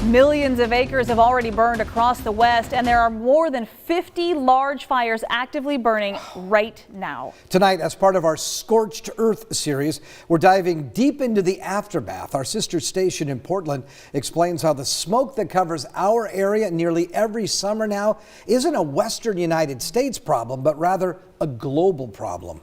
Millions of acres have already burned across the West, and there are more than 50 large fires actively burning right now. Tonight, as part of our Scorched Earth series, we're diving deep into the aftermath. Our sister station in Portland explains how the smoke that covers our area nearly every summer now isn't a Western United States problem, but rather a global problem.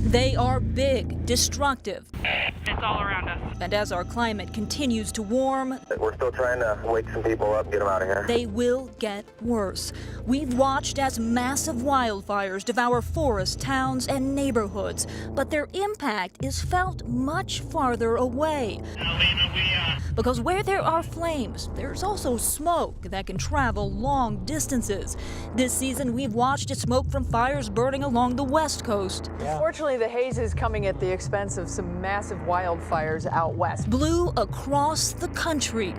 They are big, destructive. It's all around us. And as our climate continues to warm, we're still trying to wake some people up, get them out of here. They will get worse. We've watched as massive wildfires devour forests, towns, and neighborhoods, but their impact is felt much farther away. Because where there are flames, there's also smoke that can travel long distances. This season, we've watched smoke from fires burning along the West Coast. Unfortunately, the haze is coming at the expense of some massive wildfires out west. Blew across the country.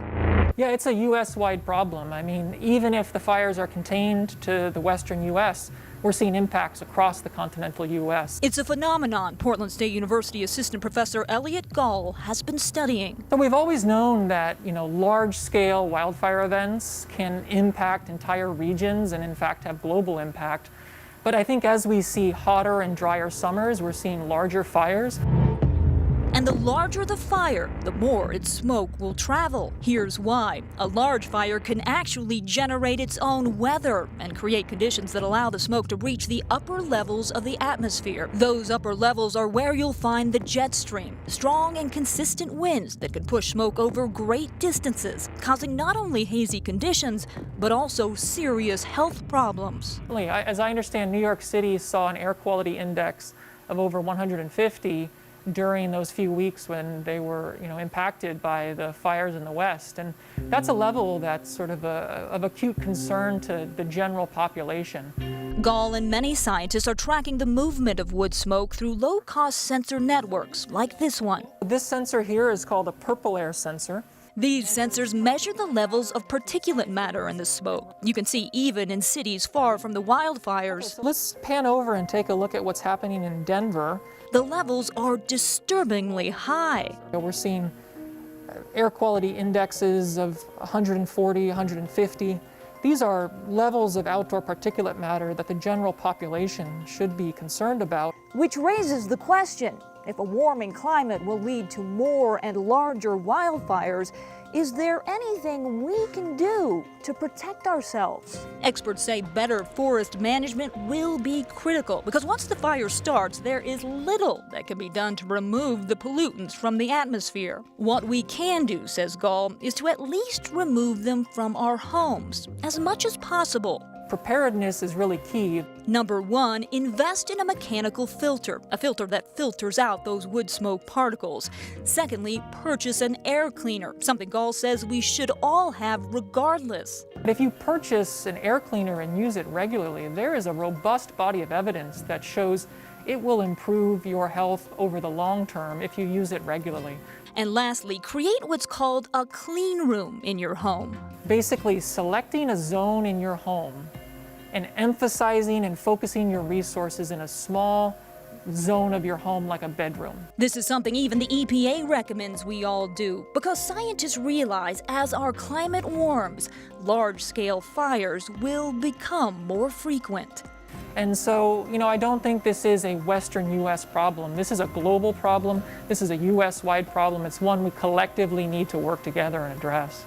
Yeah, it's a U.S.-wide problem. I mean, even if the fires are contained to the western U.S., we're seeing impacts across the continental U.S. It's a phenomenon Portland State University assistant professor Elliot Gall has been studying. So we've always known that, large-scale wildfire events can impact entire regions and, in fact, have global impact. But I think as we see hotter and drier summers, we're seeing larger fires. And the larger the fire, the more its smoke will travel. Here's why. A large fire can actually generate its own weather and create conditions that allow the smoke to reach the upper levels of the atmosphere. Those upper levels are where you'll find the jet stream, strong and consistent winds that can push smoke over great distances, causing not only hazy conditions, but also serious health problems. As I understand, New York City saw an air quality index of over 150 during those few weeks when they were, impacted by the fires in the West. And that's a level that's sort of of acute concern to the general population. Gall and many scientists are tracking the movement of wood smoke through low-cost sensor networks like this one. This sensor here is called a purple air sensor. These sensors measure the levels of particulate matter in the smoke. You can see even in cities far from the wildfires. Let's pan over and take a look at what's happening in Denver. The levels are disturbingly high. We're seeing air quality indexes of 140, 150. These are levels of outdoor particulate matter that the general population should be concerned about. Which raises the question, if a warming climate will lead to more and larger wildfires, is there anything we can do to protect ourselves? Experts say better forest management will be critical because once the fire starts, there is little that can be done to remove the pollutants from the atmosphere. What we can do, says Gall, is to at least remove them from our homes as much as possible. Preparedness is really key. Number one, invest in a mechanical filter, a filter that filters out those wood smoke particles. Secondly, purchase an air cleaner, something Gall says we should all have regardless. But if you purchase an air cleaner and use it regularly, there is a robust body of evidence that shows it will improve your health over the long term if you use it regularly. And lastly, create what's called a clean room in your home. Basically, selecting a zone in your home and emphasizing and focusing your resources in a small zone of your home like a bedroom. This is something even the EPA recommends we all do because scientists realize as our climate warms, large-scale fires will become more frequent. And so, I don't think this is a Western U.S. problem. This is a global problem. This is a U.S.-wide problem. It's one we collectively need to work together and address.